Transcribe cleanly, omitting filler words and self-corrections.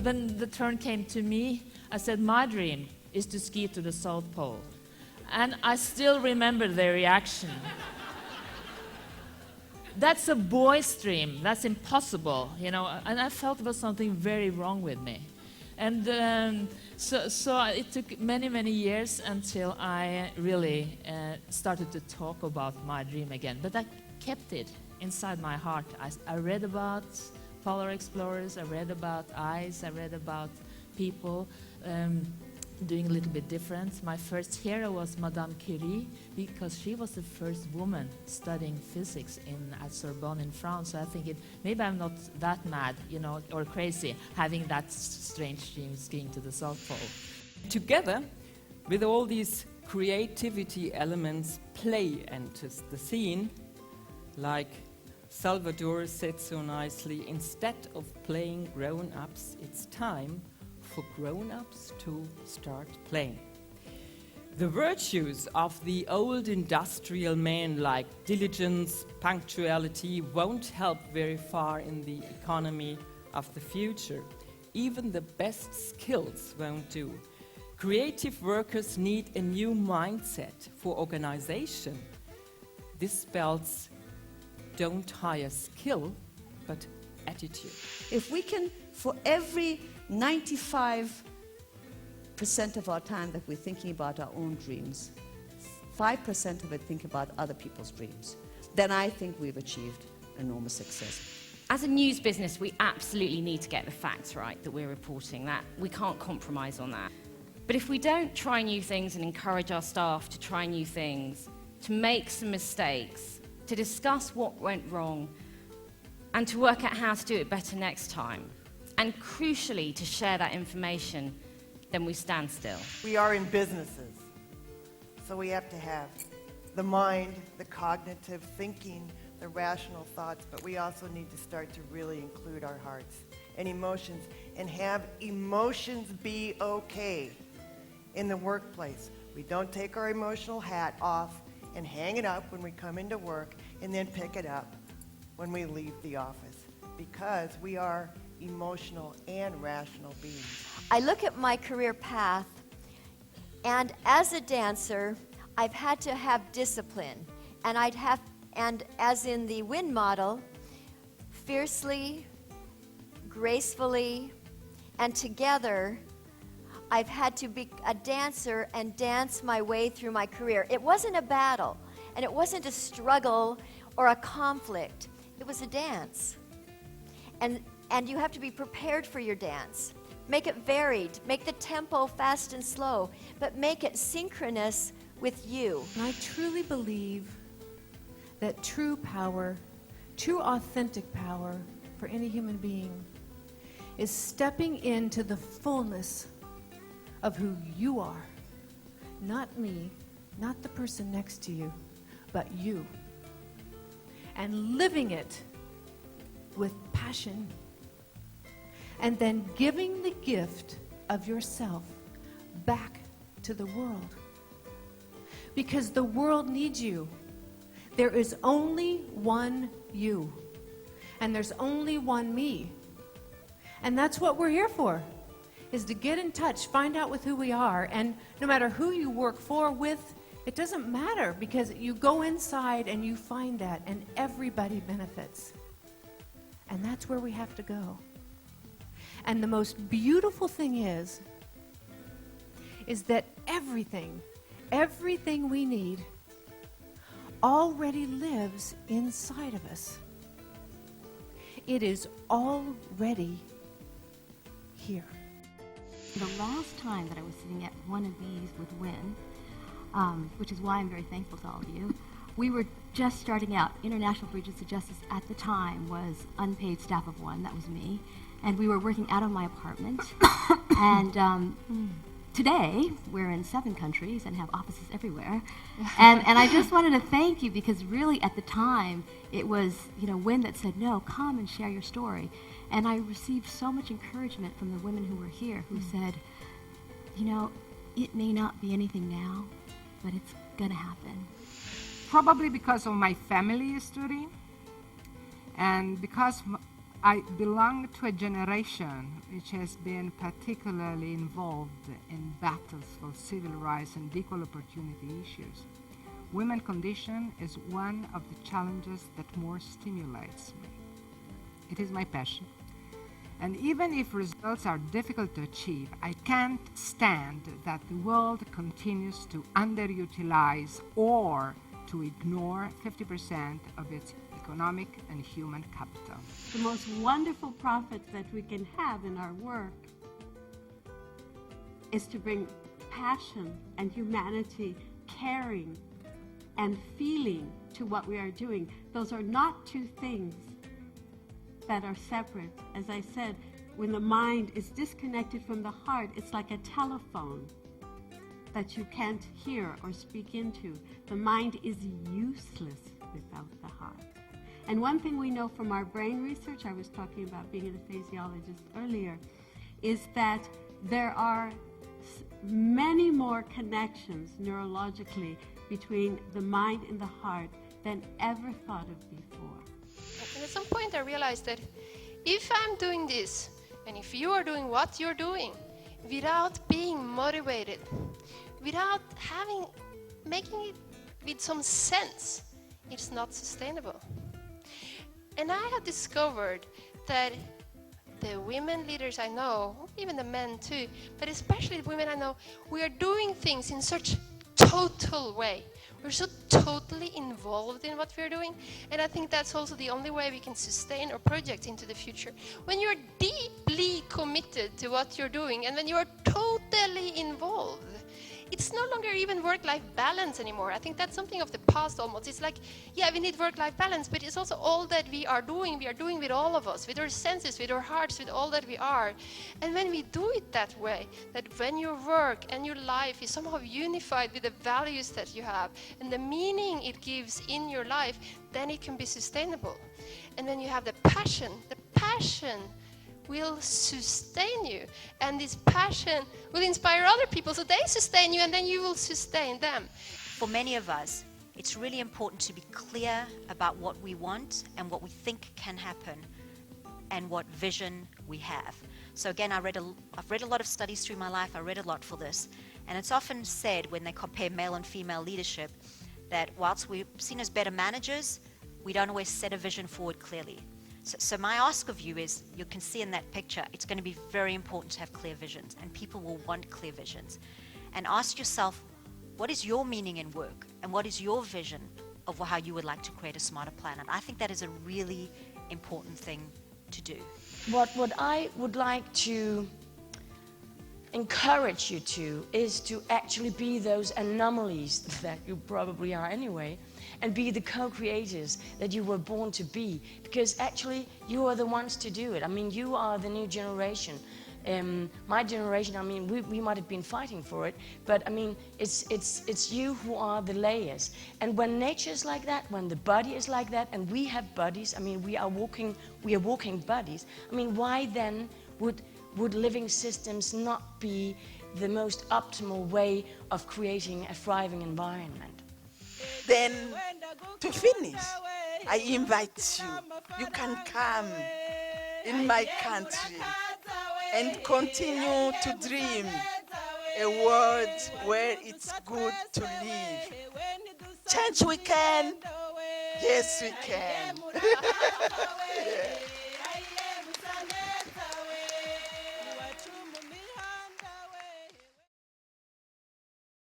when the turn came to me, I said, my dream is to ski to the South Pole. And I still remember their reaction. That's a boy's dream. That's impossible, you know. And I felt there was something very wrong with me. And so it took many, many years until I really started to talk about my dream again. But I kept it inside my heart. I read about polar explorers, I read about ice, I read about people doing a little bit different. My first hero was Madame Curie, because she was the first woman studying physics at Sorbonne in France. So I think maybe I'm not that mad, you know, or crazy, having that strange dream skiing to the South Pole. Together, with all these creativity elements, play enters the scene, like Salvador said so nicely, instead of playing grown-ups, it's time for grown-ups to start playing. The virtues of the old industrial men, like diligence, punctuality, won't help very far in the economy of the future. Even the best skills won't do. Creative workers need a new mindset for organization. This spells don't hire skill, but attitude. If we can, for every 95% of our time that we're thinking about our own dreams, 5% of it think about other people's dreams, then I think we've achieved enormous success. As a news business, we absolutely need to get the facts right that we're reporting. That we can't compromise on that. But if we don't try new things and encourage our staff to try new things, to make some mistakes, to discuss what went wrong, and to work out how to do it better next time, and crucially to share that information, then we stand still. We are in businesses, so we have to have the mind, the cognitive thinking, the rational thoughts, but we also need to start to really include our hearts and emotions, and have emotions be okay in the workplace. We don't take our emotional hat off and hang it up when we come into work and then pick it up when we leave the office, because we are emotional and rational beings. I look at my career path, and as a dancer, I've had to have discipline, and as in the WIN model, fiercely, gracefully, and together, I've had to be a dancer and dance my way through my career. It wasn't a battle, and it wasn't a struggle or a conflict. It was a dance. And you have to be prepared for your dance. Make it varied, make the tempo fast and slow, but make it synchronous with you. And I truly believe that true power, true authentic power for any human being is stepping into the fullness of who you are. Not me, not the person next to you, but you. And living it with passion. And then giving the gift of yourself back to the world. Because the world needs you. There is only one you. And there's only one me. And that's what we're here for, is to get in touch, find out with who we are, and no matter who you work for, with, it doesn't matter, because you go inside and you find that, and everybody benefits. And that's where we have to go. And the most beautiful thing is that everything we need already lives inside of us. It is already here. The last time that I was sitting at one of these with WIN, which is why I'm very thankful to all of you, we were just starting out. International Bridges to Justice at the time was unpaid staff of one, that was me, and we were working out of my apartment. And today, we're in 7 countries and have offices everywhere. And I just wanted to thank you, because really at the time, it was WIN that said, no, come and share your story. And I received so much encouragement from the women who were here who said, it may not be anything now, but it's going to happen. Probably because of my family history, and because I belong to a generation which has been particularly involved in battles for civil rights and equal opportunity issues. Women's condition is one of the challenges that more stimulates me. It is my passion. And even if results are difficult to achieve, I can't stand that the world continues to underutilize or to ignore 50% of its economic and human capital. The most wonderful profit that we can have in our work is to bring passion and humanity, caring and feeling to what we are doing. Those are not two things that are separate. As I said, when the mind is disconnected from the heart, it's like a telephone that you can't hear or speak into. The mind is useless without the heart. And one thing we know from our brain research, I was talking about being a physiologist earlier, is that there are many more connections neurologically between the mind and the heart than ever thought of before. And at some point I realized that if I'm doing this, and if you are doing what you're doing, without being motivated, without making it with some sense, it's not sustainable. And I have discovered that the women leaders I know, even the men too, but especially the women I know, we are doing things in such total way. We're so totally involved in what we're doing, and I think that's also the only way we can sustain our project into the future. When you're deeply committed to what you're doing, and when you are totally involved, it's no longer even work-life balance anymore. I think that's something of the past almost. It's like, yeah, we need work-life balance, but it's also all that we are doing with all of us, with our senses, with our hearts, with all that we are. And when we do it that way, that when your work and your life is somehow unified with the values that you have and the meaning it gives in your life, then it can be sustainable. And when you have the passion will sustain you, and this passion will inspire other people so they sustain you, and then you will sustain them. For many of us, it's really important to be clear about what we want and what we think can happen and what vision we have. So again, I've read a lot of studies through my life. I read a lot for this, and it's often said when they compare male and female leadership that whilst we're seen as better managers, we don't always set a vision forward clearly. So my ask of you is, you can see in that picture, it's going to be very important to have clear visions, and people will want clear visions. And ask yourself, what is your meaning in work? And what is your vision of how you would like to create a smarter planet? I think that is a really important thing to do. What I would like to encourage you to is to actually be those anomalies that you probably are anyway, and be the co-creators that you were born to be, because actually you are the ones to do it. I mean, you are the new generation. My generation, I mean, we might have been fighting for it, but I mean, it's you who are the layers. And when nature is like that, when the body is like that, and we have bodies, I mean, we are walking bodies. I mean, why then would living systems not be the most optimal way of creating a thriving environment? Then, to finish, I invite you. You can come in my country and continue to dream a world where it's good to live. Change we can. Yes, we can. Yeah.